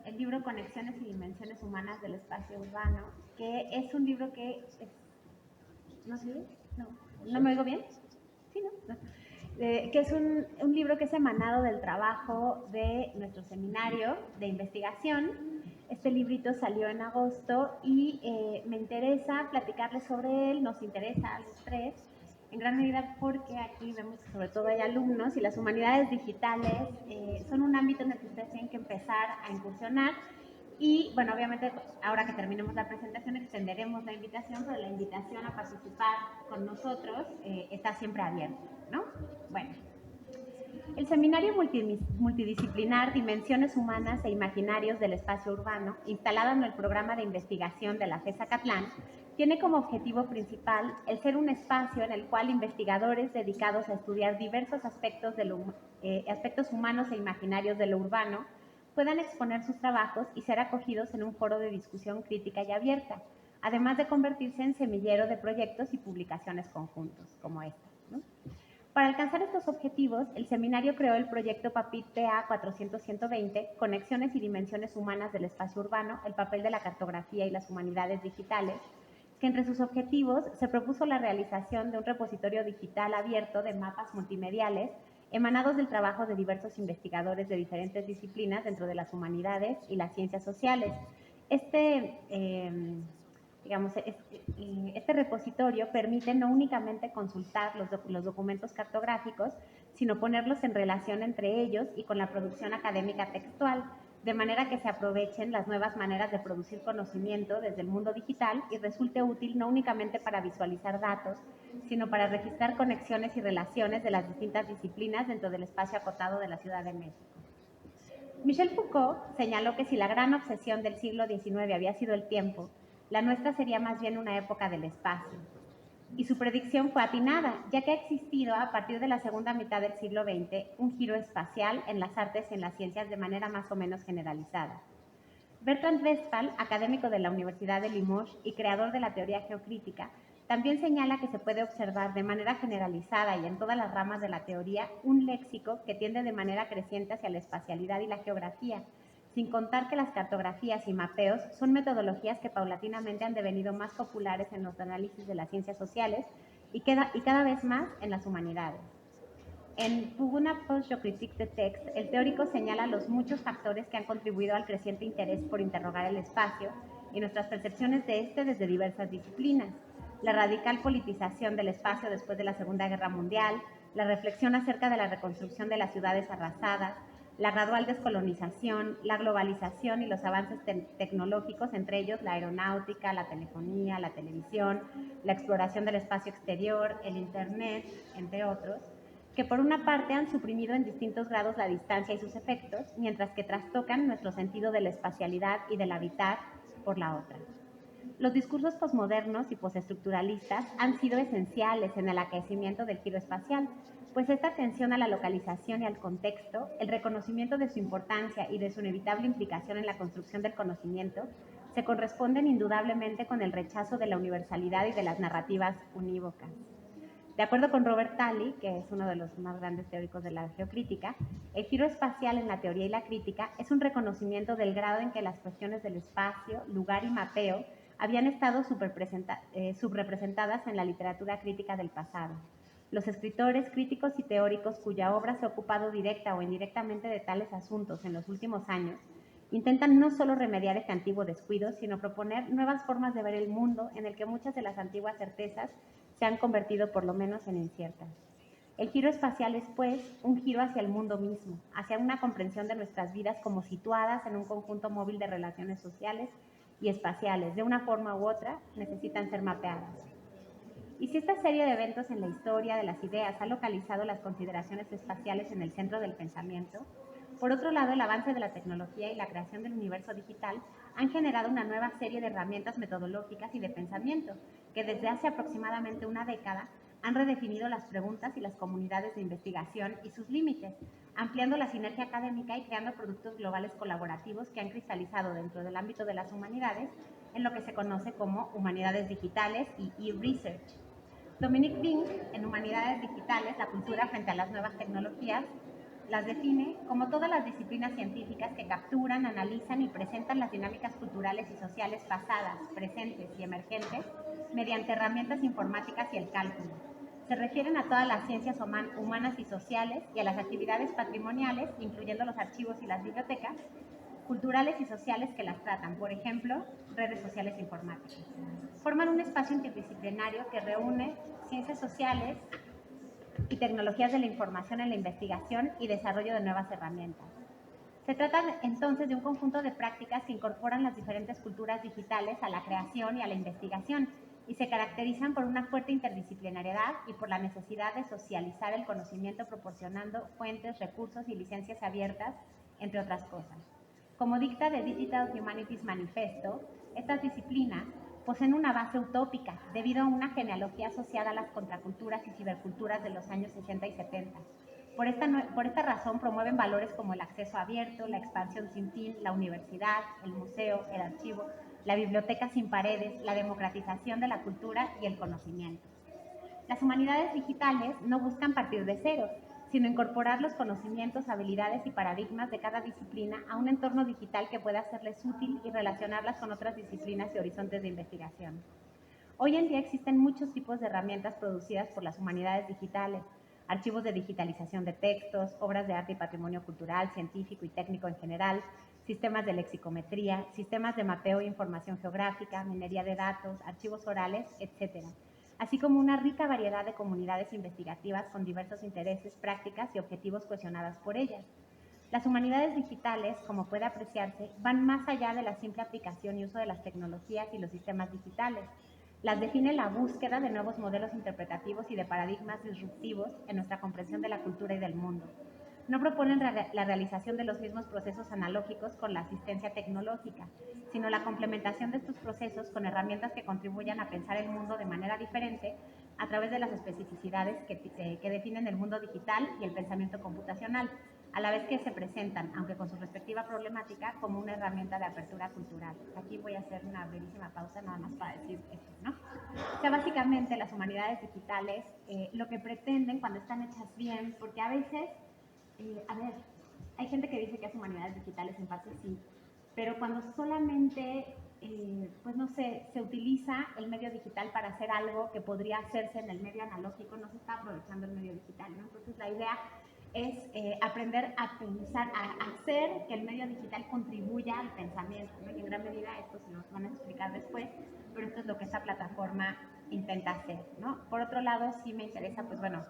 el libro Conexiones y Dimensiones Humanas del Espacio Urbano, que es un libro que, ¿no sé? ¿No me oigo bien? Sí, ¿no? Que es un libro que es emanado del trabajo de nuestro seminario de investigación. Este librito salió en agosto y me interesa platicarles sobre él, nos interesa a los tres, en gran medida porque aquí vemos que sobre todo hay alumnos y las humanidades digitales son un ámbito en el que ustedes tienen que empezar a incursionar. Y bueno, obviamente ahora que terminemos la presentación extenderemos la invitación, pero la invitación a participar con nosotros está siempre abierta, ¿no? Bueno, el seminario multidisciplinar Dimensiones Humanas e Imaginarios del Espacio Urbano, instalado en el programa de investigación de la FES Acatlán, tiene como objetivo principal el ser un espacio en el cual investigadores dedicados a estudiar diversos aspectos, aspectos humanos e imaginarios de lo urbano puedan exponer sus trabajos y ser acogidos en un foro de discusión crítica y abierta, además de convertirse en semillero de proyectos y publicaciones conjuntos como esta, ¿no? Para alcanzar estos objetivos, el seminario creó el proyecto PAPIT PA 400-120, Conexiones y Dimensiones Humanas del Espacio Urbano, el papel de la cartografía y las humanidades digitales, que entre sus objetivos se propuso la realización de un repositorio digital abierto de mapas multimediales emanados del trabajo de diversos investigadores de diferentes disciplinas dentro de las humanidades y las ciencias sociales. Este repositorio permite no únicamente consultar los documentos cartográficos, sino ponerlos en relación entre ellos y con la producción académica textual, de manera que se aprovechen las nuevas maneras de producir conocimiento desde el mundo digital y resulte útil no únicamente para visualizar datos, sino para registrar conexiones y relaciones de las distintas disciplinas dentro del espacio acotado de la Ciudad de México. Michel Foucault señaló que si la gran obsesión del siglo XIX había sido el tiempo, la nuestra sería más bien una época del espacio. Y su predicción fue atinada, ya que ha existido a partir de la segunda mitad del siglo XX un giro espacial en las artes y en las ciencias de manera más o menos generalizada. Bertrand Westphal, académico de la Universidad de Limoges y creador de la teoría geocrítica, también señala que se puede observar de manera generalizada y en todas las ramas de la teoría un léxico que tiende de manera creciente hacia la espacialidad y la geografía, sin contar que las cartografías y mapeos son metodologías que paulatinamente han devenido más populares en los análisis de las ciencias sociales y cada vez más en las humanidades. En Puguna Post-Critique de Text, el teórico señala los muchos factores que han contribuido al creciente interés por interrogar el espacio y nuestras percepciones de este desde diversas disciplinas. La radical politización del espacio después de la Segunda Guerra Mundial, la reflexión acerca de la reconstrucción de las ciudades arrasadas, la gradual descolonización, la globalización y los avances tecnológicos, entre ellos la aeronáutica, la telefonía, la televisión, la exploración del espacio exterior, el Internet, entre otros, que por una parte han suprimido en distintos grados la distancia y sus efectos, mientras que trastocan nuestro sentido de la espacialidad y del habitar por la otra. Los discursos posmodernos y postestructuralistas han sido esenciales en el aquecimiento del giro espacial, pues esta atención a la localización y al contexto, el reconocimiento de su importancia y de su inevitable implicación en la construcción del conocimiento, se corresponden indudablemente con el rechazo de la universalidad y de las narrativas unívocas. De acuerdo con Robert Talley, que es uno de los más grandes teóricos de la geocrítica, el giro espacial en la teoría y la crítica es un reconocimiento del grado en que las cuestiones del espacio, lugar y mapeo habían estado subrepresentadas en la literatura crítica del pasado. Los escritores, críticos y teóricos cuya obra se ha ocupado directa o indirectamente de tales asuntos en los últimos años intentan no solo remediar este antiguo descuido, sino proponer nuevas formas de ver el mundo en el que muchas de las antiguas certezas se han convertido por lo menos en inciertas. El giro espacial es, pues, un giro hacia el mundo mismo, hacia una comprensión de nuestras vidas como situadas en un conjunto móvil de relaciones sociales y espaciales. De una forma u otra, necesitan ser mapeadas. Y si esta serie de eventos en la historia de las ideas ha localizado las consideraciones espaciales en el centro del pensamiento, por otro lado, el avance de la tecnología y la creación del universo digital han generado una nueva serie de herramientas metodológicas y de pensamiento que desde hace aproximadamente una década han redefinido las preguntas y las comunidades de investigación y sus límites, ampliando la sinergia académica y creando productos globales colaborativos que han cristalizado dentro del ámbito de las humanidades en lo que se conoce como humanidades digitales y e-research. Dominique Bing, en Humanidades Digitales, la cultura frente a las nuevas tecnologías, Las define como todas las disciplinas científicas que capturan, analizan y presentan las dinámicas culturales y sociales pasadas, presentes y emergentes mediante herramientas informáticas y el cálculo. Se refieren a todas las ciencias humanas y sociales y a las actividades patrimoniales, incluyendo los archivos y las bibliotecas, culturales y sociales que las tratan, por ejemplo, redes sociales informáticas. Forman un espacio interdisciplinario que reúne ciencias sociales y tecnologías de la información en la investigación y desarrollo de nuevas herramientas. Se trata entonces de un conjunto de prácticas que incorporan las diferentes culturas digitales a la creación y a la investigación y se caracterizan por una fuerte interdisciplinariedad y por la necesidad de socializar el conocimiento proporcionando fuentes, recursos y licencias abiertas, entre otras cosas. Como dicta The Digital Humanities Manifesto, estas disciplinas poseen una base utópica debido a una genealogía asociada a las contraculturas y ciberculturas de los años 60 y 70. Por esta razón promueven valores como el acceso abierto, la expansión sin fin, la universidad, el museo, el archivo, la biblioteca sin paredes, la democratización de la cultura y el conocimiento. Las humanidades digitales no buscan partir de cero, sino incorporar los conocimientos, habilidades y paradigmas de cada disciplina a un entorno digital que pueda serles útil y relacionarlas con otras disciplinas y horizontes de investigación. Hoy en día existen muchos tipos de herramientas producidas por las humanidades digitales, archivos de digitalización de textos, obras de arte y patrimonio cultural, científico y técnico en general, sistemas de lexicometría, sistemas de mapeo e información geográfica, minería de datos, archivos orales, etc., así como una rica variedad de comunidades investigativas con diversos intereses, prácticas y objetivos cohesionadas por ellas. Las humanidades digitales, como puede apreciarse, van más allá de la simple aplicación y uso de las tecnologías y los sistemas digitales. Las define la búsqueda de nuevos modelos interpretativos y de paradigmas disruptivos en nuestra comprensión de la cultura y del mundo. No proponen la realización de los mismos procesos analógicos con la asistencia tecnológica, sino la complementación de estos procesos con herramientas que contribuyan a pensar el mundo de manera diferente a través de las especificidades que definen el mundo digital y el pensamiento computacional, a la vez que se presentan, aunque con su respectiva problemática, como una herramienta de apertura cultural. Aquí voy a hacer una brevísima pausa nada más para decir esto, ¿no? O sea, básicamente las humanidades digitales lo que pretenden cuando están hechas bien, porque a veces, hay gente que dice que es humanidades digitales, en parte sí, pero cuando solamente, pues no sé, se utiliza el medio digital para hacer algo que podría hacerse en el medio analógico, no se está aprovechando el medio digital, ¿no? Entonces la idea es aprender a pensar, a hacer que el medio digital contribuya al pensamiento, ¿no? Y en gran medida esto se nos van a explicar después, pero esto es lo que esta plataforma intenta hacer, ¿no? Por otro lado, sí me interesa, pues bueno,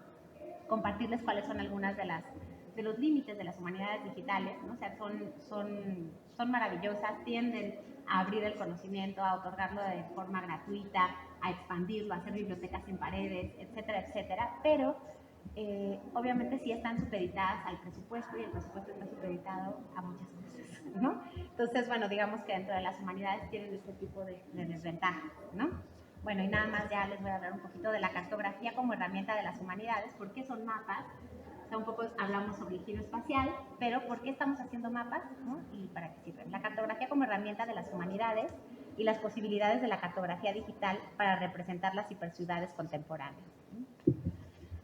compartirles cuáles son algunas de los límites de las humanidades digitales, ¿no? O sea, son maravillosas, tienden a abrir el conocimiento, a otorgarlo de forma gratuita, a expandirlo, a hacer bibliotecas sin paredes, etcétera, pero obviamente sí están supeditadas al presupuesto y el presupuesto está supeditado a muchas cosas, ¿no? Entonces, bueno, digamos que dentro de las humanidades tienen este tipo de desventajas, ¿no? Bueno, y nada más ya les voy a hablar un poquito de la cartografía como herramienta de las humanidades, porque son mapas. O sea, un poco hablamos sobre el giro espacial, pero ¿por qué estamos haciendo mapas? ¿No? ¿Y para qué sirven? La cartografía como herramienta de las humanidades y las posibilidades de la cartografía digital para representar las hiperciudades contemporáneas.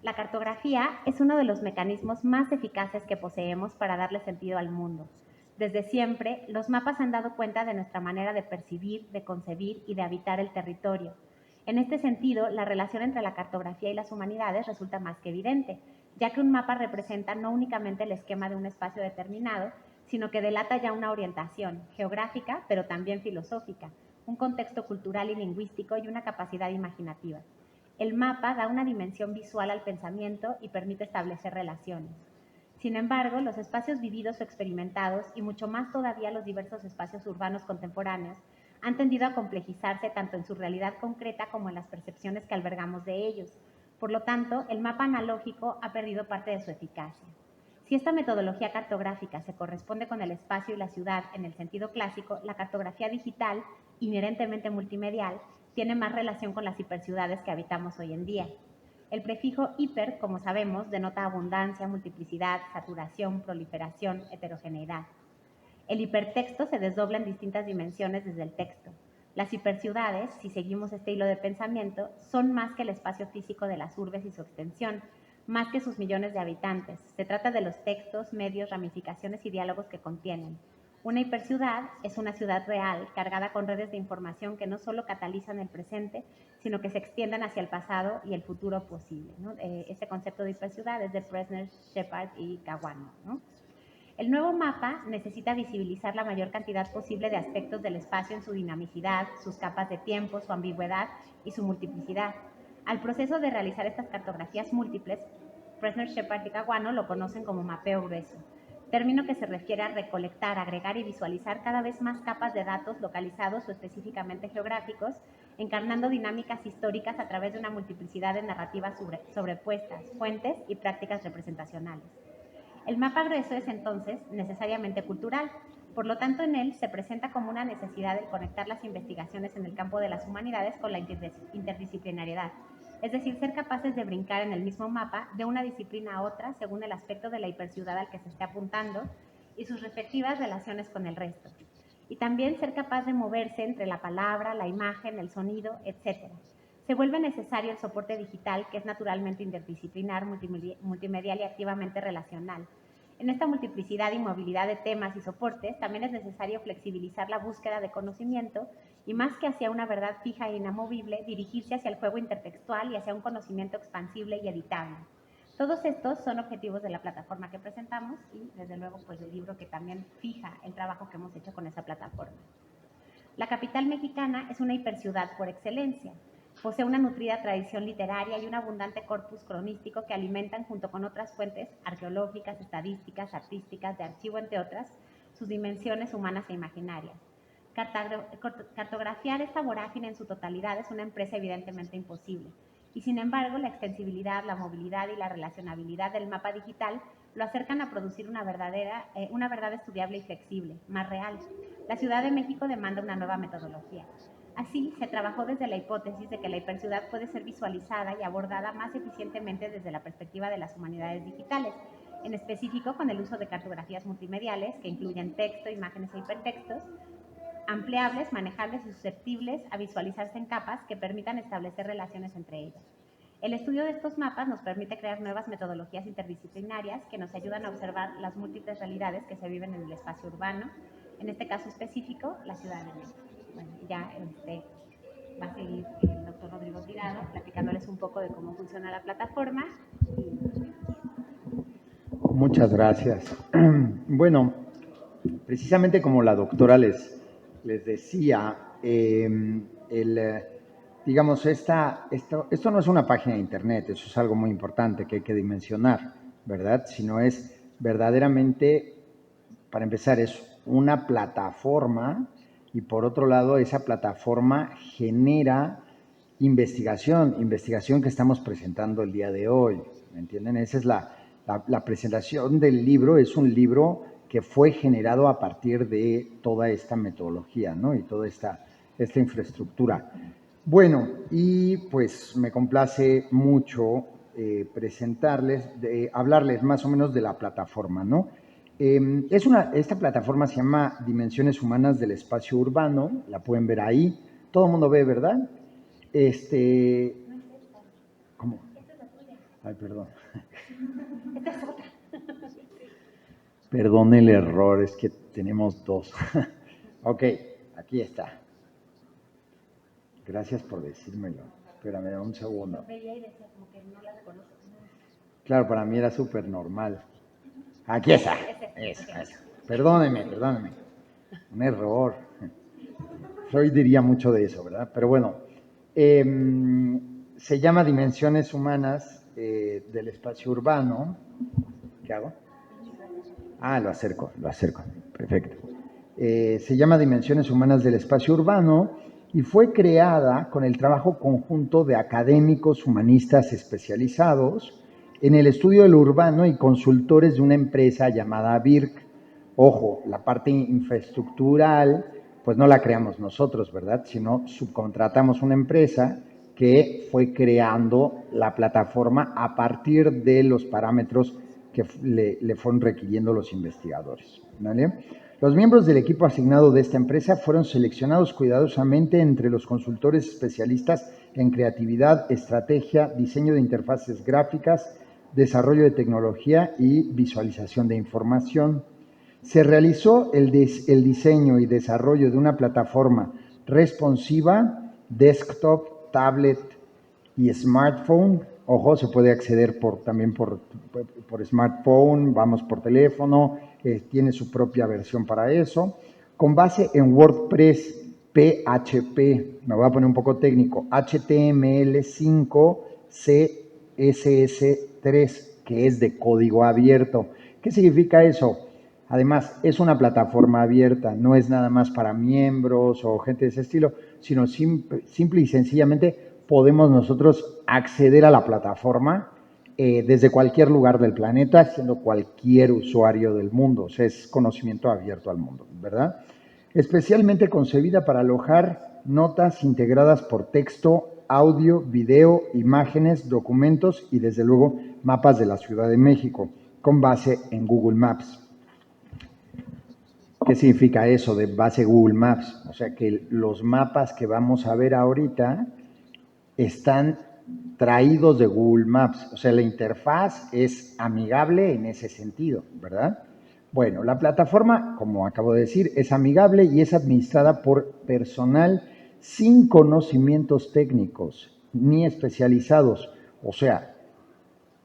La cartografía es uno de los mecanismos más eficaces que poseemos para darle sentido al mundo. Desde siempre, los mapas han dado cuenta de nuestra manera de percibir, de concebir y de habitar el territorio. En este sentido, la relación entre la cartografía y las humanidades resulta más que evidente, ya que un mapa representa no únicamente el esquema de un espacio determinado, sino que delata ya una orientación geográfica, pero también filosófica, un contexto cultural y lingüístico y una capacidad imaginativa. El mapa da una dimensión visual al pensamiento y permite establecer relaciones. Sin embargo, los espacios vividos o experimentados, y mucho más todavía los diversos espacios urbanos contemporáneos, han tendido a complejizarse tanto en su realidad concreta como en las percepciones que albergamos de ellos. Por lo tanto, el mapa analógico ha perdido parte de su eficacia. Si esta metodología cartográfica se corresponde con el espacio y la ciudad en el sentido clásico, la cartografía digital, inherentemente multimedial, tiene más relación con las hiperciudades que habitamos hoy en día. El prefijo hiper, como sabemos, denota abundancia, multiplicidad, saturación, proliferación, heterogeneidad. El hipertexto se desdobla en distintas dimensiones desde el texto. Las hiperciudades, si seguimos este hilo de pensamiento, son más que el espacio físico de las urbes y su extensión. más que sus millones de habitantes. Se trata de los textos, medios, ramificaciones y diálogos que contienen. Una hiperciudad es una ciudad real, cargada con redes de información que no solo catalizan el presente, sino que se extiendan hacia el pasado y el futuro posible, ¿no? Este concepto de hiperciudad es de Presner, Shepard y Kawano, ¿no? El nuevo mapa necesita visibilizar la mayor cantidad posible de aspectos del espacio en su dinamicidad, sus capas de tiempo, su ambigüedad y su multiplicidad. Al proceso de realizar estas cartografías múltiples, Presner, Shepard y Kawano lo conocen como mapeo grueso, término que se refiere a recolectar, agregar y visualizar cada vez más capas de datos localizados o específicamente geográficos, encarnando dinámicas históricas a través de una multiplicidad de narrativas sobrepuestas, fuentes y prácticas representacionales. El mapa grueso es entonces necesariamente cultural, por lo tanto en él se presenta como una necesidad el conectar las investigaciones en el campo de las humanidades con la interdisciplinariedad, es decir, ser capaces de brincar en el mismo mapa de una disciplina a otra según el aspecto de la hiperciudad al que se esté apuntando y sus respectivas relaciones con el resto. Y también ser capaz de moverse entre la palabra, la imagen, el sonido, etc. Se vuelve necesario el soporte digital, que es naturalmente interdisciplinar, multimedial y activamente relacional. En esta multiplicidad y movilidad de temas y soportes, también es necesario flexibilizar la búsqueda de conocimiento y, más que hacia una verdad fija e inamovible, dirigirse hacia el juego intertextual y hacia un conocimiento expansible y editable. Todos estos son objetivos de la plataforma que presentamos y, desde luego, pues el libro que también fija el trabajo que hemos hecho con esa plataforma. La capital mexicana es una hiperciudad por excelencia. Posee una nutrida tradición literaria y un abundante corpus cronístico que alimentan, junto con otras fuentes arqueológicas, estadísticas, artísticas, de archivo, entre otras, sus dimensiones humanas e imaginarias. Cartografiar esta vorágine en su totalidad es una empresa evidentemente imposible. Y sin embargo, la extensibilidad, la movilidad y la relacionabilidad del mapa digital lo acercan a producir una verdad estudiable y flexible, más real. La Ciudad de México demanda una nueva metodología. Así, se trabajó desde la hipótesis de que la hiperciudad puede ser visualizada y abordada más eficientemente desde la perspectiva de las humanidades digitales, en específico con el uso de cartografías multimediales que incluyen texto, imágenes e hipertextos, ampliables, manejables y susceptibles a visualizarse en capas que permitan establecer relaciones entre ellas. El estudio de estos mapas nos permite crear nuevas metodologías interdisciplinarias que nos ayudan a observar las múltiples realidades que se viven en el espacio urbano, en este caso específico, la Ciudad de México. Bueno, ya va a seguir el doctor Rodrigo Tirado platicándoles un poco de cómo funciona la plataforma. Muchas gracias. Bueno, precisamente como la doctora les decía, digamos, esto no es una página de internet, eso es algo muy importante que hay que dimensionar, ¿verdad? Sino es verdaderamente, para empezar, es una plataforma y por otro lado esa plataforma genera investigación que estamos presentando el día de hoy, ¿me entienden? Esa es la presentación del libro, es un libro que fue generado a partir de toda esta metodología, ¿no? Y toda esta infraestructura. Bueno, y pues me complace mucho presentarles, hablarles más o menos de la plataforma, ¿no? Esta plataforma se llama Dimensiones Humanas del Espacio Urbano, la pueden ver ahí, todo el mundo ve, ¿verdad? ¿Cómo? Ay, perdón. Perdón el error, es que tenemos dos. Ok, aquí está. Gracias por decírmelo. Espérame un segundo. Claro, para mí era súper normal. Aquí está. Eso. Perdóneme. Un error. Freud diría mucho de eso, ¿verdad? Pero bueno, se llama Dimensiones Humanas del Espacio Urbano. ¿Qué hago? Ah, lo acerco. Perfecto. Se llama Dimensiones Humanas del Espacio Urbano y fue creada con el trabajo conjunto de académicos humanistas especializados en el estudio del urbano y consultores de una empresa llamada BIRC. Ojo, la parte infraestructural, pues no la creamos nosotros, ¿verdad? Sino subcontratamos una empresa que fue creando la plataforma a partir de los parámetros que le fueron requiriendo los investigadores, ¿vale? Los miembros del equipo asignado de esta empresa fueron seleccionados cuidadosamente entre los consultores especialistas en creatividad, estrategia, diseño de interfaces gráficas, desarrollo de tecnología y visualización de información. Se realizó el diseño y desarrollo de una plataforma responsiva, desktop, tablet y smartphone. Ojo, se puede acceder también por smartphone, vamos por teléfono, tiene su propia versión para eso, con base en WordPress, PHP, me voy a poner un poco técnico, HTML5, CSS3, que es de código abierto. ¿Qué significa eso? Además, es una plataforma abierta, no es nada más para miembros o gente de ese estilo, sino simple y sencillamente podemos nosotros acceder a la plataforma desde cualquier lugar del planeta, siendo cualquier usuario del mundo. O sea, es conocimiento abierto al mundo, ¿verdad? Especialmente concebida para alojar notas integradas por texto, audio, video, imágenes, documentos y desde luego mapas de la Ciudad de México, con base en Google Maps. ¿Qué significa eso de base Google Maps? O sea que los mapas que vamos a ver ahorita están traídos de Google Maps. O sea, la interfaz es amigable en ese sentido, ¿verdad? Bueno, la plataforma, como acabo de decir, es amigable y es administrada por personal sin conocimientos técnicos ni especializados. O sea,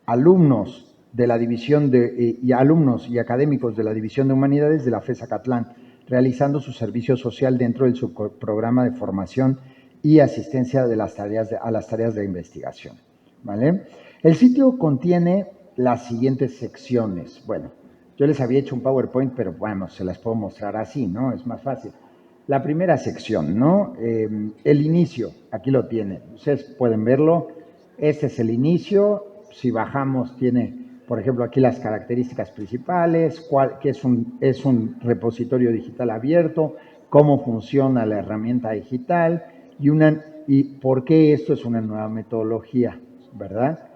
alumnos de la división y alumnos y académicos de la División de Humanidades de la FES Acatlán, realizando su servicio social dentro del subprograma de formación y asistencia de a las tareas de investigación, ¿vale? El sitio contiene las siguientes secciones. Bueno, yo les había hecho un PowerPoint, pero bueno, se las puedo mostrar así, ¿no? Es más fácil. La primera sección, ¿no? El inicio, aquí lo tienen. Ustedes pueden verlo. Este es el inicio. Si bajamos, tiene, por ejemplo, aquí las características principales, que es un repositorio digital abierto, cómo funciona la herramienta digital y por qué esto es una nueva metodología, ¿verdad?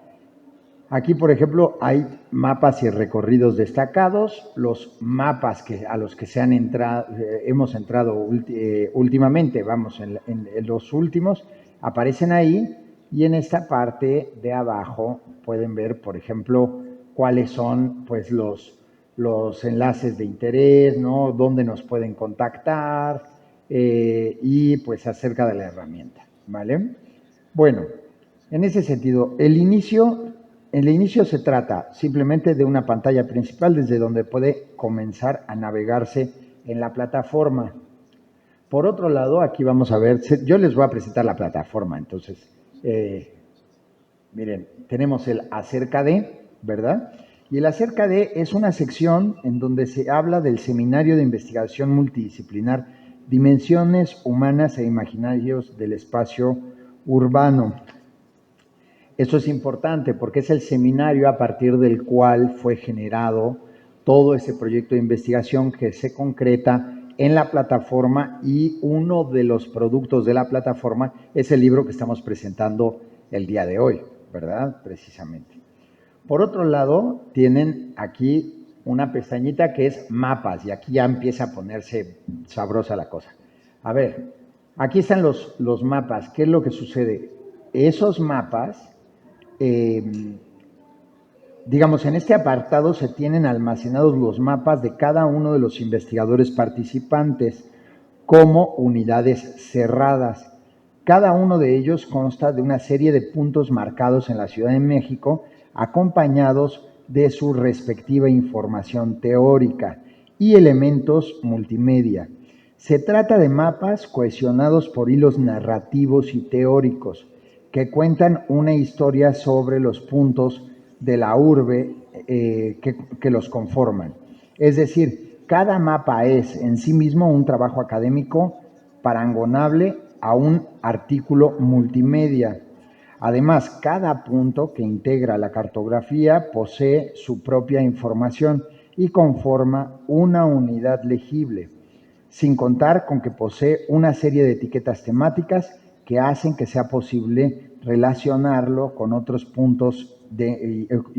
Aquí, por ejemplo, hay mapas y recorridos destacados, los mapas a los que hemos entrado últimamente, vamos, en los últimos, aparecen ahí y en esta parte de abajo pueden ver, por ejemplo, cuáles son pues, los enlaces de interés, ¿no? Dónde nos pueden contactar y pues acerca de la herramienta, ¿vale? Bueno, en ese sentido, el inicio se trata simplemente de una pantalla principal desde donde puede comenzar a navegarse en la plataforma. Por otro lado, aquí vamos a ver, yo les voy a presentar la plataforma, entonces, miren, tenemos el acerca de, ¿verdad? Y el acerca de es una sección en donde se habla del Seminario de Investigación Multidisciplinar, Dimensiones Humanas e Imaginarios del Espacio Urbano. Eso es importante porque es el seminario a partir del cual fue generado todo ese proyecto de investigación que se concreta en la plataforma y uno de los productos de la plataforma es el libro que estamos presentando el día de hoy, ¿verdad? Precisamente. Por otro lado, tienen aquí una pestañita que es mapas y aquí ya empieza a ponerse sabrosa la cosa. A ver, aquí están los mapas. ¿Qué es lo que sucede? Esos mapas... digamos, en este apartado se tienen almacenados los mapas de cada uno de los investigadores participantes como unidades cerradas. Cada uno de ellos consta de una serie de puntos marcados en la Ciudad de México, acompañados de su respectiva información teórica y elementos multimedia. Se trata de mapas cohesionados por hilos narrativos y teóricos, que cuentan una historia sobre los puntos de la urbe que los conforman. Es decir, cada mapa es en sí mismo un trabajo académico parangonable a un artículo multimedia. Además, cada punto que integra la cartografía posee su propia información y conforma una unidad legible, sin contar con que posee una serie de etiquetas temáticas que hacen que sea posible relacionarlo con otros puntos,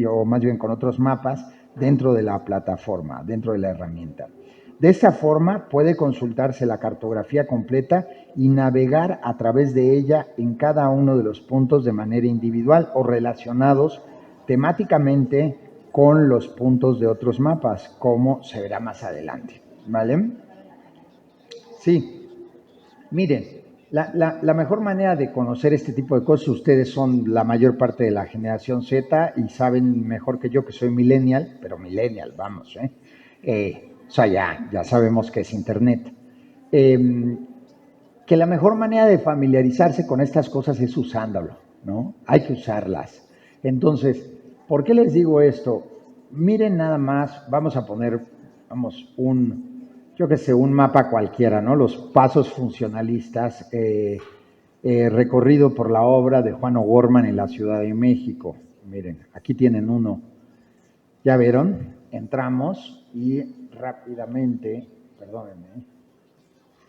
o más bien con otros mapas dentro de la plataforma, dentro de la herramienta. De esta forma puede consultarse la cartografía completa y navegar a través de ella en cada uno de los puntos de manera individual o relacionados temáticamente con los puntos de otros mapas, como se verá más adelante, ¿vale? Sí, miren, la mejor manera de conocer este tipo de cosas, ustedes son la mayor parte de la generación Z y saben mejor que yo que soy millennial, pero millennial, vamos, o sea, ya sabemos que es Internet. Que la mejor manera de familiarizarse con estas cosas es usándolo, ¿no? Hay que usarlas. Entonces, ¿por qué les digo esto? Miren nada más, vamos a poner, yo qué sé, un mapa cualquiera, ¿no? Los pasos funcionalistas recorrido por la obra de Juan O'Gorman en la Ciudad de México. Miren, aquí tienen uno. ¿Ya vieron? Entramos y rápidamente, perdónenme.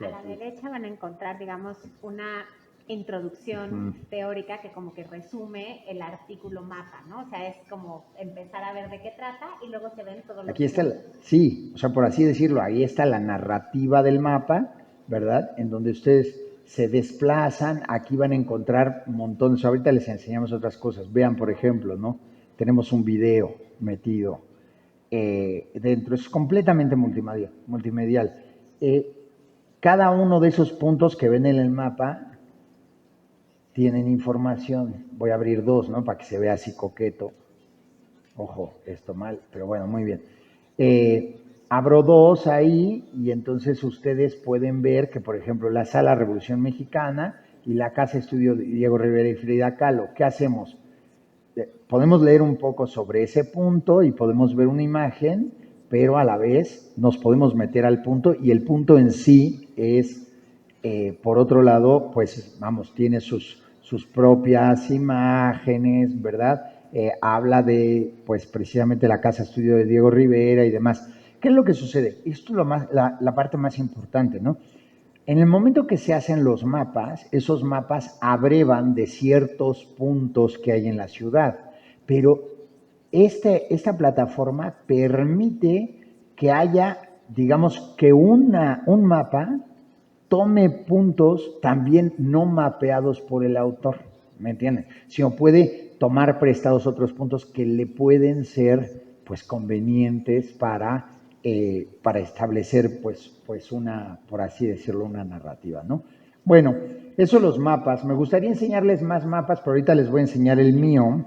A la derecha van a encontrar, digamos, una introducción teórica que como que resume el artículo mapa, ¿no? O sea, es como empezar a ver de qué trata y luego se ven todos los... Aquí está, sí, o sea, por así decirlo, ahí está la narrativa del mapa, ¿verdad? En donde ustedes se desplazan, aquí van a encontrar montones, ahorita les enseñamos otras cosas. Vean, por ejemplo, ¿no? Tenemos un video metido dentro, es completamente multimedial. Cada uno de esos puntos que ven en el mapa tienen información. Voy a abrir dos, ¿no? Para que se vea así coqueto. Ojo, esto mal, pero bueno, muy bien. Abro dos ahí y entonces ustedes pueden ver que, por ejemplo, la Sala Revolución Mexicana y la Casa Estudio de Diego Rivera y Frida Kahlo. ¿Qué hacemos? Podemos leer un poco sobre ese punto y podemos ver una imagen, pero a la vez nos podemos meter al punto y el punto en sí es, por otro lado, pues vamos, tiene sus propias imágenes, ¿verdad? Habla de, pues precisamente la Casa Estudio de Diego Rivera y demás. ¿Qué es lo que sucede? Esto es la parte más importante, ¿no? En el momento que se hacen los mapas, esos mapas abrevan de ciertos puntos que hay en la ciudad, pero esta plataforma permite que haya, digamos, que un mapa tome puntos también no mapeados por el autor, ¿me entienden? Sino puede tomar prestados otros puntos que le pueden ser, pues, convenientes para establecer, pues una, por así decirlo, una narrativa, ¿no? Bueno, eso los mapas. Me gustaría enseñarles más mapas, pero ahorita les voy a enseñar el mío,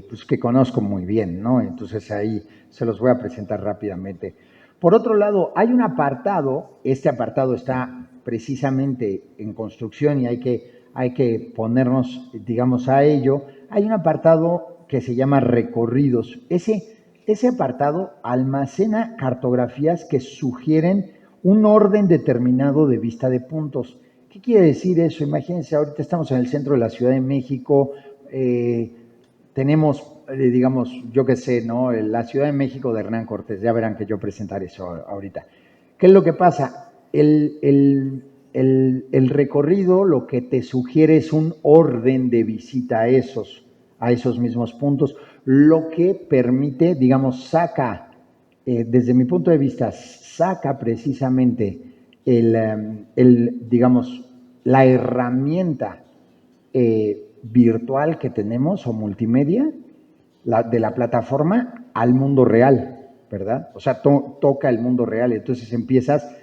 pues que conozco muy bien, ¿no? Entonces ahí se los voy a presentar rápidamente. Por otro lado, hay un apartado, este apartado está precisamente en construcción y hay que ponernos, digamos, a ello. Hay un apartado que se llama recorridos. Ese apartado almacena cartografías que sugieren un orden determinado de vista de puntos. ¿Qué quiere decir eso? Imagínense, ahorita estamos en el centro de la Ciudad de México, tenemos, digamos, yo qué sé, ¿no? La Ciudad de México de Hernán Cortés, ya verán que yo presentaré eso ahorita. ¿Qué es lo que pasa? El recorrido lo que te sugiere es un orden de visita a esos mismos puntos, lo que permite, digamos, saca, desde mi punto de vista, saca precisamente digamos, la herramienta virtual que tenemos o multimedia de la plataforma al mundo real, ¿verdad? O sea, toca el mundo real, entonces empiezas,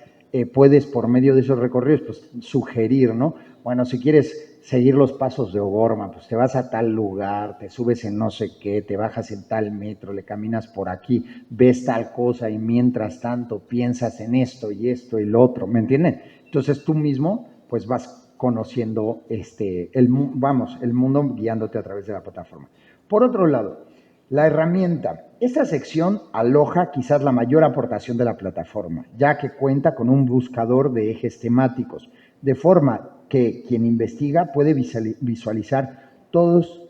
puedes por medio de esos recorridos, pues sugerir, ¿no? Bueno, si quieres seguir los pasos de O'Gorman, pues te vas a tal lugar, te subes en no sé qué, te bajas en tal metro, le caminas por aquí, ves tal cosa y mientras tanto piensas en esto y lo otro, ¿me entienden? Entonces tú mismo, pues vas conociendo el mundo guiándote a través de la plataforma. Por otro lado, la herramienta. Esta sección aloja quizás la mayor aportación de la plataforma, ya que cuenta con un buscador de ejes temáticos, de forma que quien investiga puede visualizar todos...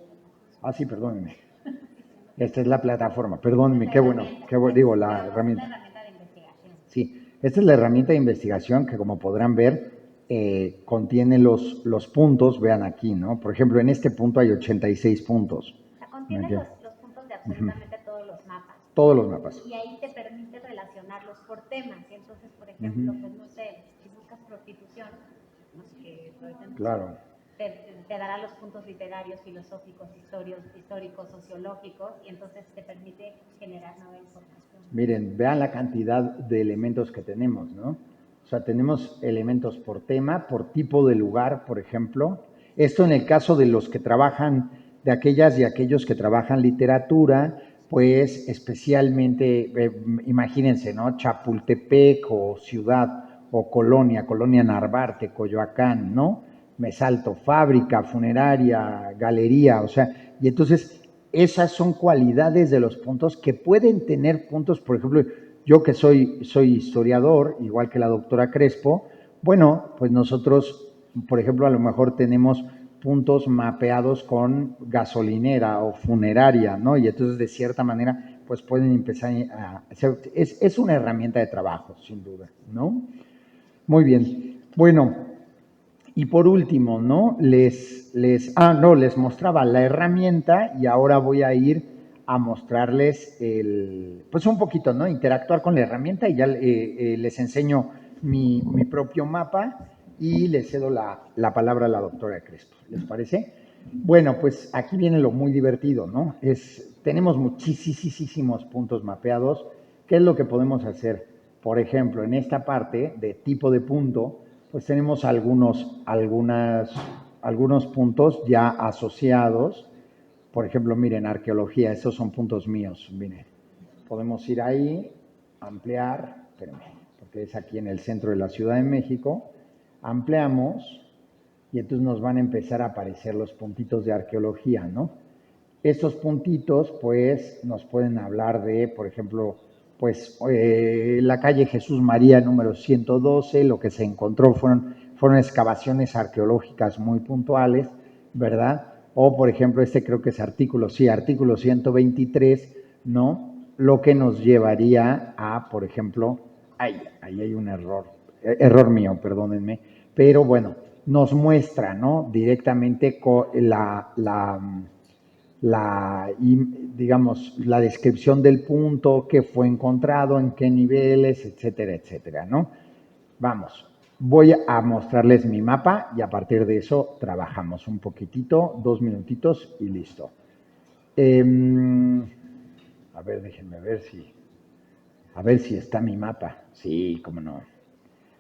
Ah, sí, perdónenme. Esta es la plataforma, perdónenme, qué bueno, digo, la herramienta. La herramienta de investigación. Sí, esta es la herramienta de investigación que, como podrán ver, contiene los puntos, vean aquí, ¿no? Por ejemplo, en este punto hay 86 puntos. O sea, contiene los puntos de absolutamente todos los mapas. Todos los mapas. Y ahí te permite relacionarlos por temas. Y entonces, por ejemplo, pues no sé, si buscas prostitución, no sé qué. Claro. te dará los puntos literarios, filosóficos, históricos, sociológicos, y entonces te permite generar nueva información. Miren, vean la cantidad de elementos que tenemos, ¿no? O sea, tenemos elementos por tema, por tipo de lugar, por ejemplo. Esto en el caso de los que trabajan, de aquellas y aquellos que trabajan literatura, pues especialmente, imagínense, ¿no? Chapultepec o Ciudad o Colonia Narvarte, Coyoacán, ¿no? Me salto, fábrica, funeraria, galería, o sea, y entonces esas son cualidades de los puntos que pueden tener puntos, por ejemplo, yo que soy historiador, igual que la doctora Crespo, bueno, pues nosotros, por ejemplo, a lo mejor tenemos puntos mapeados con gasolinera o funeraria, ¿no? Y entonces, de cierta manera, pues pueden empezar a hacer, es una herramienta de trabajo, sin duda, ¿no? Muy bien. Bueno, y por último, ¿no? Les mostraba la herramienta y ahora voy a ir a mostrarles pues un poquito, ¿no? Interactuar con la herramienta y ya les enseño mi propio mapa y le cedo la palabra a la doctora Crespo. ¿Les parece? Bueno, pues aquí viene lo muy divertido, ¿no? Tenemos muchísimos puntos mapeados. ¿Qué es lo que podemos hacer? Por ejemplo, en esta parte de tipo de punto, pues tenemos algunos puntos ya asociados. Por ejemplo, miren, arqueología, estos son puntos míos, miren. Podemos ir ahí, ampliar, espérenme, porque es aquí en el centro de la Ciudad de México, ampliamos y entonces nos van a empezar a aparecer los puntitos de arqueología, ¿no? Estos puntitos, pues, nos pueden hablar de, por ejemplo, pues la calle Jesús María número 112, lo que se encontró fueron excavaciones arqueológicas muy puntuales, ¿verdad? O, por ejemplo, creo que es artículo 123, ¿no? Lo que nos llevaría a, por ejemplo, ahí hay un error mío, perdónenme, pero bueno, nos muestra, ¿no? Directamente digamos, la descripción del punto, qué fue encontrado, en qué niveles, etcétera, etcétera, ¿no? Vamos, voy a mostrarles mi mapa y a partir de eso trabajamos un poquitito, 2 minutitos y listo. A ver, déjenme ver si está mi mapa. Sí, cómo no.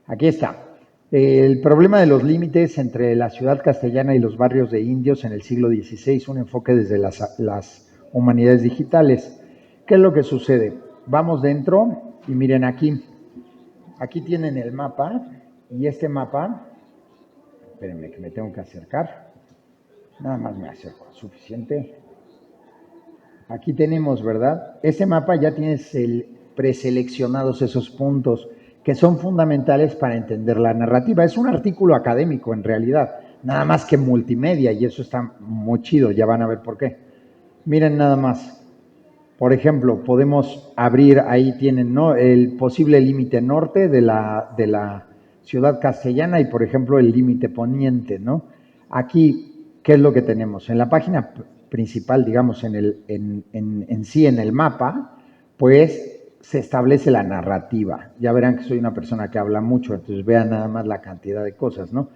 Aquí está. El problema de los límites entre la ciudad castellana y los barrios de indios en el siglo XVI, un enfoque desde las humanidades digitales. ¿Qué es lo que sucede? Vamos dentro y miren aquí tienen el mapa y este mapa, espérenme que me tengo que acercar, nada más me acerco, suficiente. Aquí tenemos, ¿verdad? Este mapa ya tienes preseleccionados esos puntos que son fundamentales para entender la narrativa. Es un artículo académico en realidad, nada más que multimedia y eso está muy chido, ya van a ver por qué. Miren nada más, por ejemplo, podemos abrir, ahí tienen, ¿no? El posible límite norte de la ciudad castellana y, por ejemplo, el límite poniente, ¿no? Aquí, ¿qué es lo que tenemos? En la página principal, digamos, en el mapa, pues se establece la narrativa. Ya verán que soy una persona que habla mucho, entonces vean nada más la cantidad de cosas, ¿no?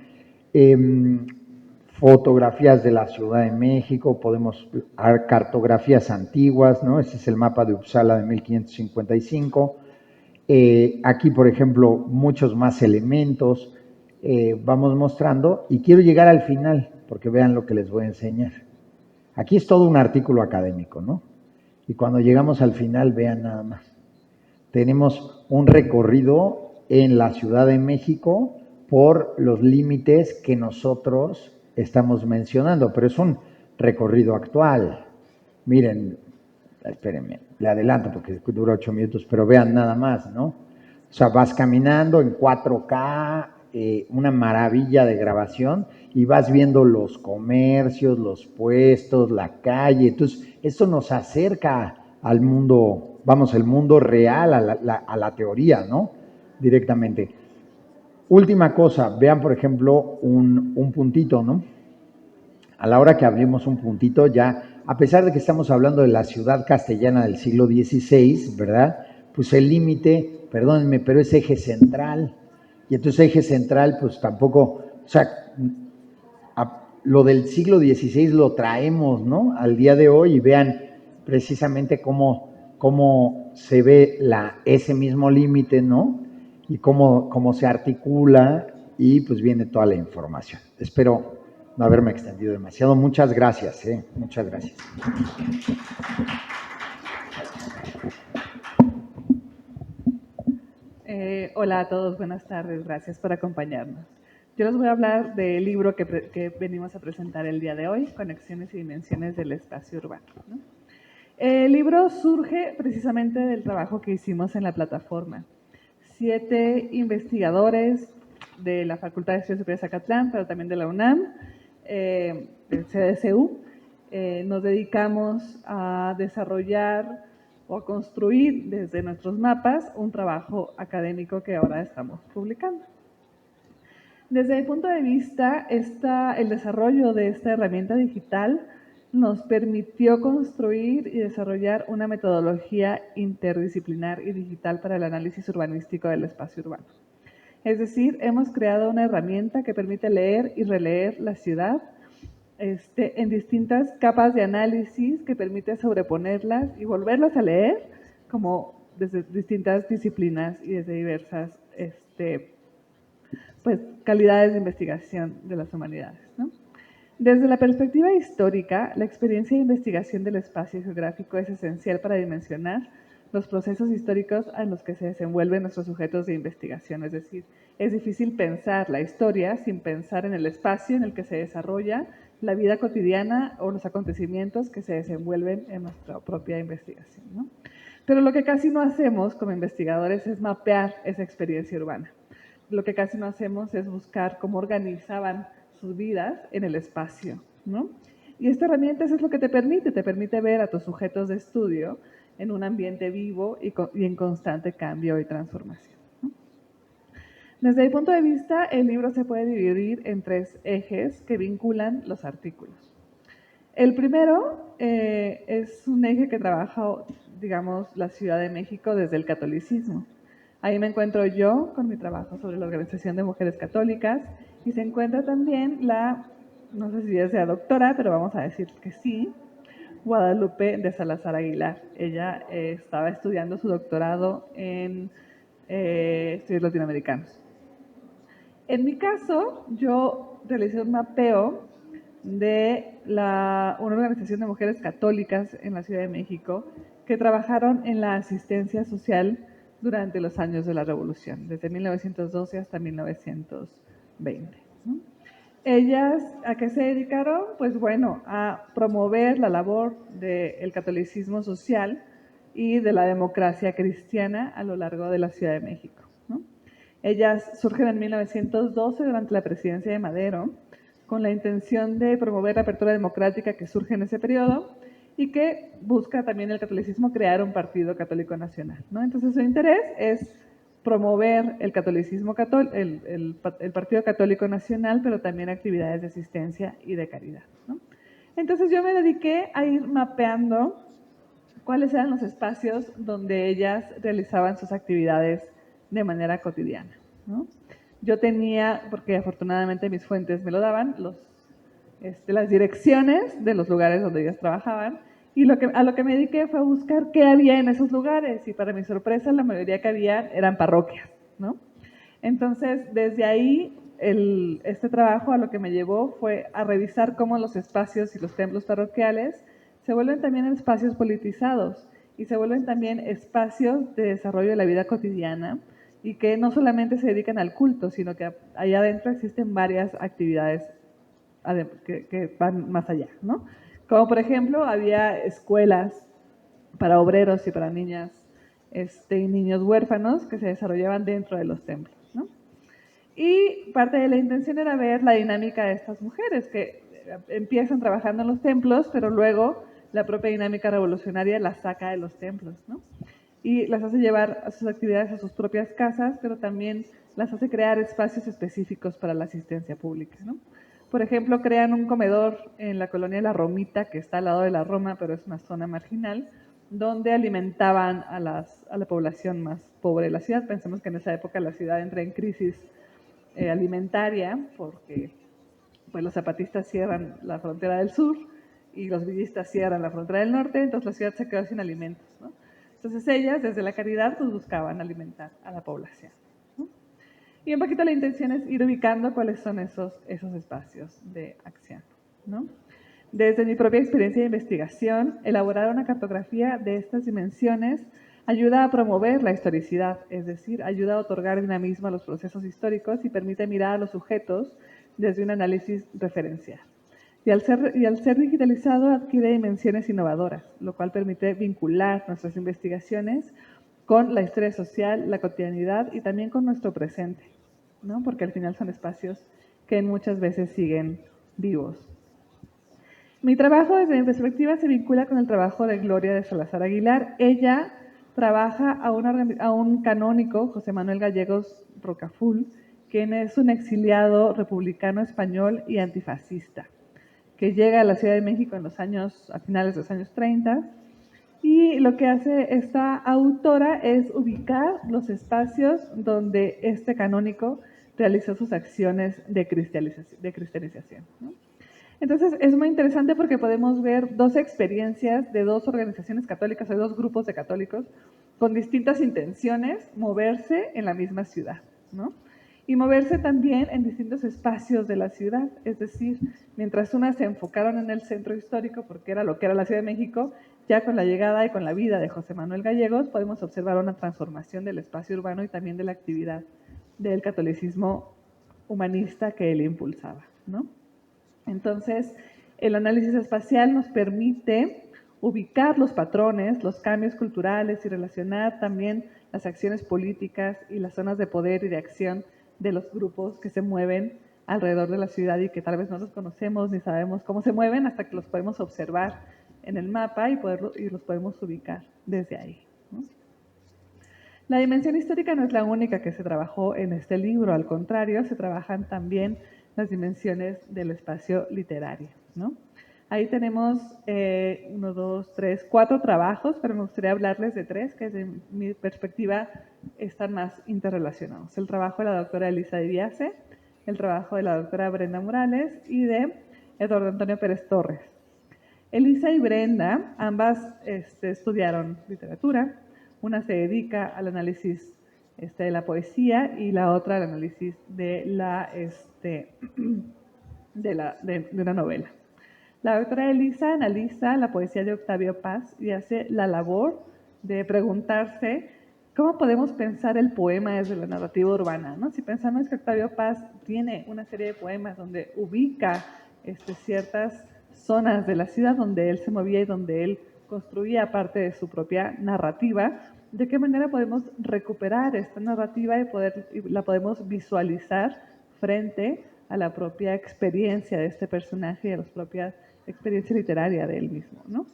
Fotografías de la Ciudad de México, podemos ver cartografías antiguas, ¿no? Ese es el mapa de Uppsala de 1555. Aquí, por ejemplo, muchos más elementos vamos mostrando y quiero llegar al final porque vean lo que les voy a enseñar. Aquí es todo un artículo académico, ¿no? Y cuando llegamos al final, vean nada más. Tenemos un recorrido en la Ciudad de México por los límites que nosotros estamos mencionando, pero es un recorrido actual. Miren, espérenme, le adelanto porque dura 8 minutos, pero vean nada más, ¿no? O sea, vas caminando en 4K, una maravilla de grabación, y vas viendo los comercios, los puestos, la calle. Entonces, esto nos acerca al mundo, vamos, el mundo real, a la teoría, ¿no? Directamente. Última cosa, vean, por ejemplo, un puntito, ¿no? A la hora que abrimos un puntito, ya, a pesar de que estamos hablando de la ciudad castellana del siglo XVI, ¿verdad? Pues el límite, perdónenme, pero es eje central. Y entonces eje central, pues tampoco, o sea, lo del siglo XVI lo traemos, ¿no? Al día de hoy, y vean precisamente cómo se ve ese mismo límite, ¿no? Y cómo se articula, y pues viene toda la información. Espero no haberme extendido demasiado. Muchas gracias, muchas gracias. Hola a todos, buenas tardes, gracias por acompañarnos. Yo les voy a hablar del libro que venimos a presentar el día de hoy, Conexiones y Dimensiones del Espacio Urbano, ¿no? El libro surge precisamente del trabajo que hicimos en la plataforma. 7 investigadores de la Facultad de Estudios Superiores de Zacatlán, pero también de la UNAM, del CDCU, nos dedicamos a desarrollar o a construir desde nuestros mapas un trabajo académico que ahora estamos publicando. Desde mi punto de vista, el desarrollo de esta herramienta digital nos permitió construir y desarrollar una metodología interdisciplinar y digital para el análisis urbanístico del espacio urbano. Es decir, hemos creado una herramienta que permite leer y releer la ciudad en distintas capas de análisis, que permite sobreponerlas y volverlas a leer como desde distintas disciplinas y desde diversas pues, calidades de investigación de las humanidades, ¿no? Desde la perspectiva histórica, la experiencia de investigación del espacio geográfico es esencial para dimensionar los procesos históricos en los que se desenvuelven nuestros sujetos de investigación. Es decir, es difícil pensar la historia sin pensar en el espacio en el que se desarrolla la vida cotidiana o los acontecimientos que se desenvuelven en nuestra propia investigación, ¿no? Pero lo que casi no hacemos como investigadores es mapear esa experiencia urbana. Lo que casi no hacemos es buscar cómo organizaban sus vidas en el espacio, ¿no? Y esta herramienta eso es lo que te permite ver a tus sujetos de estudio en un ambiente vivo y en constante cambio y transformación, ¿no? Desde mi punto de vista, el libro se puede dividir en 3 ejes que vinculan los artículos. El primero es un eje que trabaja, digamos, la Ciudad de México desde el catolicismo. Ahí me encuentro yo con mi trabajo sobre la Organización de Mujeres Católicas, y se encuentra también no sé si ella sea doctora, pero vamos a decir que sí, Guadalupe de Salazar Aguilar. Ella estaba estudiando su doctorado en estudios latinoamericanos. En mi caso, yo realicé un mapeo de una organización de mujeres católicas en la Ciudad de México que trabajaron en la asistencia social durante los años de la Revolución, desde 1912 hasta 1920, ¿no? Ellas, ¿a qué se dedicaron? Pues bueno, a promover la labor del catolicismo social y de la democracia cristiana a lo largo de la Ciudad de México, ¿no? Ellas surgen en 1912 durante la presidencia de Madero, con la intención de promover la apertura democrática que surge en ese periodo y que busca también el catolicismo crear un partido católico nacional, ¿no? Entonces su interés es promover el catolicismo, el Partido Católico Nacional, pero también actividades de asistencia y de caridad, ¿no? Entonces yo me dediqué a ir mapeando cuáles eran los espacios donde ellas realizaban sus actividades de manera cotidiana, ¿no? Yo tenía, porque afortunadamente mis fuentes me lo daban, las direcciones de los lugares donde ellas trabajaban, y a lo que me dediqué fue a buscar qué había en esos lugares, y para mi sorpresa la mayoría que había eran parroquias, ¿no? Entonces, desde ahí, este trabajo a lo que me llevó fue a revisar cómo los espacios y los templos parroquiales se vuelven también espacios politizados y se vuelven también espacios de desarrollo de la vida cotidiana, y que no solamente se dedican al culto, sino que allá adentro existen varias actividades que van más allá, ¿no? Como por ejemplo, había escuelas para obreros y para niñas y niños huérfanos que se desarrollaban dentro de los templos, ¿no? Y parte de la intención era ver la dinámica de estas mujeres que empiezan trabajando en los templos, pero luego la propia dinámica revolucionaria las saca de los templos, ¿no? Y las hace llevar a sus actividades a sus propias casas, pero también las hace crear espacios específicos para la asistencia pública, ¿no? Por ejemplo, crean un comedor en la colonia La Romita, que está al lado de la Roma, pero es una zona marginal, donde alimentaban a la población más pobre de la ciudad. Pensemos que en esa época la ciudad entra en crisis alimentaria, porque pues los zapatistas cierran la frontera del sur y los villistas cierran la frontera del norte, entonces la ciudad se quedó sin alimentos, ¿no? Entonces ellas, desde la caridad, pues buscaban alimentar a la población, ¿no? Y un poquito la intención es ir ubicando cuáles son esos espacios de acción, ¿no? Desde mi propia experiencia de investigación, elaborar una cartografía de estas dimensiones ayuda a promover la historicidad, es decir, ayuda a otorgar dinamismo a los procesos históricos y permite mirar a los sujetos desde un análisis referencial. Y al ser digitalizado adquiere dimensiones innovadoras, lo cual permite vincular nuestras investigaciones con la historia social, la cotidianidad y también con nuestro presente, ¿no? Porque al final son espacios que muchas veces siguen vivos. Mi trabajo, desde mi perspectiva, se vincula con el trabajo de Gloria de Salazar Aguilar. Ella trabaja a un canónico, José Manuel Gallegos Rocaful, quien es un exiliado republicano español y antifascista, que llega a la Ciudad de México a finales de los años 30, y lo que hace esta autora es ubicar los espacios donde este canónico realizó sus acciones de cristianización, ¿no? Entonces es muy interesante porque podemos ver dos experiencias de dos organizaciones católicas, de dos grupos de católicos con distintas intenciones moverse en la misma ciudad, ¿no? Y moverse también en distintos espacios de la ciudad, es decir, mientras unas se enfocaron en el centro histórico, porque era lo que era la Ciudad de México, ya con la llegada y con la vida de José Manuel Gallegos podemos observar una transformación del espacio urbano y también de la actividad del catolicismo humanista que él impulsaba, ¿no? Entonces, el análisis espacial nos permite ubicar los patrones, los cambios culturales y relacionar también las acciones políticas y las zonas de poder y de acción de los grupos que se mueven alrededor de la ciudad y que tal vez no los conocemos ni sabemos cómo se mueven hasta que los podemos observar en el mapa y los podemos ubicar desde ahí, ¿no? La dimensión histórica no es la única que se trabajó en este libro, al contrario, se trabajan también las dimensiones del espacio literario, ¿no? Ahí tenemos 4 trabajos, pero me gustaría hablarles de 3 que desde mi perspectiva están más interrelacionados. El trabajo de la doctora Elisa de Viase, el trabajo de la doctora Brenda Morales y de Eduardo Antonio Pérez Torres. Elisa y Brenda, ambas estudiaron literatura. Una se dedica al análisis de la poesía y la otra al análisis de una novela. La doctora Elisa analiza la poesía de Octavio Paz y hace la labor de preguntarse cómo podemos pensar el poema desde la narrativa urbana, ¿no? Si pensamos que Octavio Paz tiene una serie de poemas donde ubica ciertas zonas de la ciudad donde él se movía y donde él construía parte de su propia narrativa, ¿de qué manera podemos recuperar esta narrativa y la podemos visualizar frente a la propia experiencia de este personaje y a la propia experiencia literaria de él mismo, ¿no?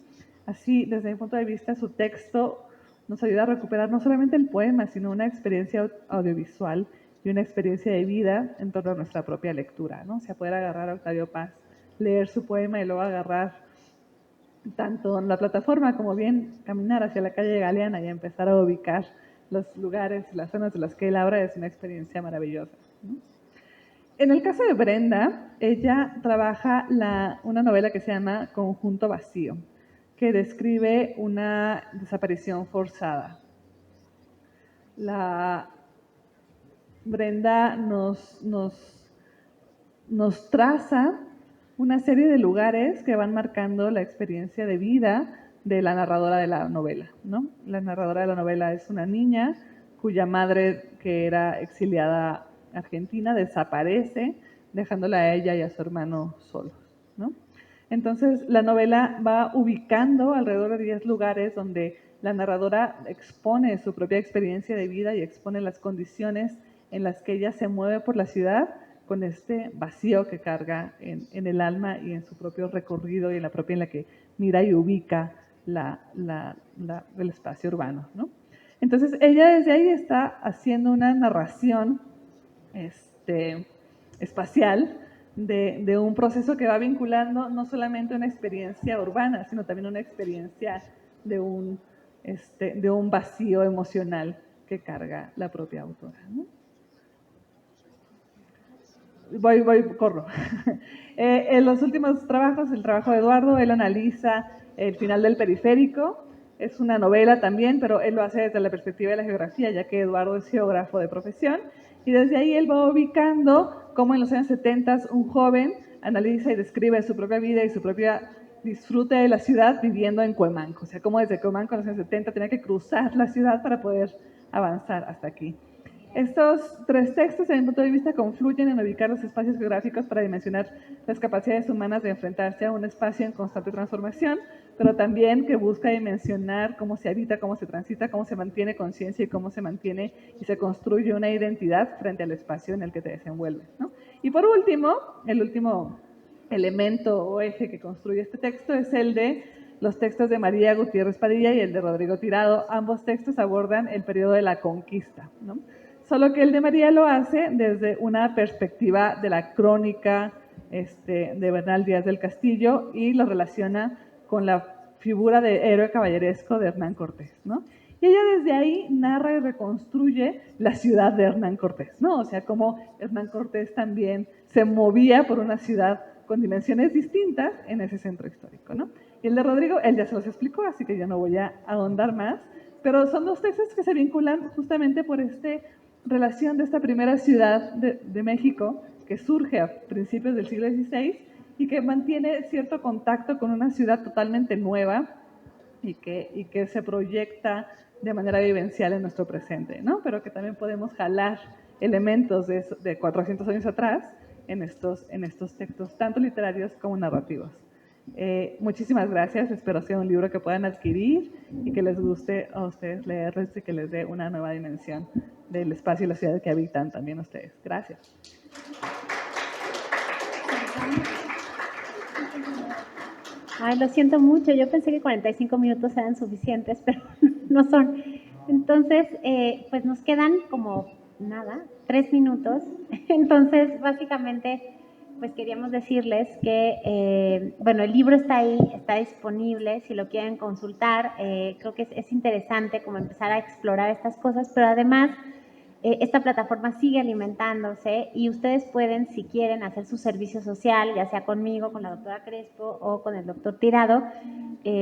Así, desde mi punto de vista, su texto nos ayuda a recuperar no solamente el poema, sino una experiencia audiovisual y una experiencia de vida en torno a nuestra propia lectura, ¿no? O sea, poder agarrar a Octavio Paz, leer su poema y luego agarrar tanto en la plataforma como bien caminar hacia la calle Galeana y empezar a ubicar los lugares, las zonas de las que él habla, es una experiencia maravillosa, ¿no? En el caso de Brenda, ella trabaja una novela que se llama Conjunto Vacío, que describe una desaparición forzada. Brenda nos traza una serie de lugares que van marcando la experiencia de vida de la narradora de la novela, ¿no? La narradora de la novela es una niña cuya madre, que era exiliada argentina, desaparece, dejándola a ella y a su hermano solos, ¿no? Entonces, la novela va ubicando alrededor de 10 lugares donde la narradora expone su propia experiencia de vida y expone las condiciones en las que ella se mueve por la ciudad con este vacío que carga en el alma y en su propio recorrido y en la que mira y ubica el espacio urbano, ¿no? Entonces, ella desde ahí está haciendo una narración espacial de un proceso que va vinculando no solamente una experiencia urbana, sino también una experiencia de un vacío emocional que carga la propia autora, ¿no? corro. En los últimos trabajos, el trabajo de Eduardo, él analiza el final del periférico. Es una novela también, pero él lo hace desde la perspectiva de la geografía, ya que Eduardo es geógrafo de profesión. Y desde ahí él va ubicando cómo en los años 70 un joven analiza y describe su propia vida y su propia disfrute de la ciudad viviendo en Cuemanco. O sea, cómo desde Cuemanco en los años 70 tenía que cruzar la ciudad para poder avanzar hasta aquí. Estos tres textos, desde mi punto de vista, confluyen en ubicar los espacios geográficos para dimensionar las capacidades humanas de enfrentarse a un espacio en constante transformación, pero también que busca dimensionar cómo se habita, cómo se transita, cómo se mantiene conciencia y cómo se mantiene y se construye una identidad frente al espacio en el que te desenvuelves, ¿no? Y por último, el último elemento o eje que construye este texto es el de los textos de María Gutiérrez Padilla y el de Rodrigo Tirado. Ambos textos abordan el periodo de la conquista, ¿no? Solo que el de María lo hace desde una perspectiva de la crónica de Bernal Díaz del Castillo y lo relaciona con la figura de héroe caballeresco de Hernán Cortés, ¿no? Y ella desde ahí narra y reconstruye la ciudad de Hernán Cortés, ¿no? O sea, cómo Hernán Cortés también se movía por una ciudad con dimensiones distintas en ese centro histórico, ¿no? Y el de Rodrigo, él ya se los explicó, así que yo no voy a ahondar más, pero son dos textos que se vinculan justamente por relación de esta primera ciudad de México que surge a principios del siglo XVI y que mantiene cierto contacto con una ciudad totalmente nueva y que se proyecta de manera vivencial en nuestro presente, ¿no? Pero que también podemos jalar elementos de 400 años atrás en estos textos, tanto literarios como narrativos. Muchísimas gracias, espero sea un libro que puedan adquirir y que les guste a ustedes leerlo y que les dé una nueva dimensión del espacio y la ciudad que habitan también ustedes. Gracias. Ay, lo siento mucho, yo pensé que 45 minutos eran suficientes, pero no son. Entonces, pues nos quedan como nada, 3 minutos. Entonces, básicamente, pues queríamos decirles que, bueno, el libro está ahí, está disponible, si lo quieren consultar. Creo que es interesante como empezar a explorar estas cosas, pero además esta plataforma sigue alimentándose y ustedes pueden, si quieren, hacer su servicio social, ya sea conmigo, con la doctora Crespo o con el doctor Tirado,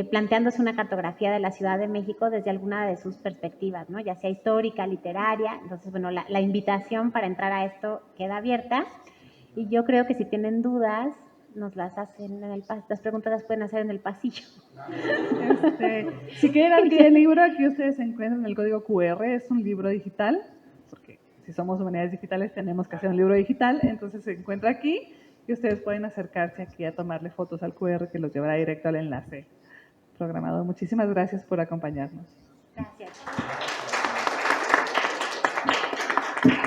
planteándose una cartografía de la Ciudad de México desde alguna de sus perspectivas, ¿no? Ya sea histórica, literaria. Entonces, bueno, la invitación para entrar a esto queda abierta y yo creo que si tienen dudas, nos las hacen en el pasillo. Las preguntas las pueden hacer en el pasillo. Si quieren adquirir el libro, aquí ustedes encuentran el código QR, es un libro digital, porque si somos humanidades digitales tenemos que hacer un libro digital, entonces se encuentra aquí y ustedes pueden acercarse aquí a tomarle fotos al QR que los llevará directo al enlace programado. Muchísimas gracias por acompañarnos. Gracias.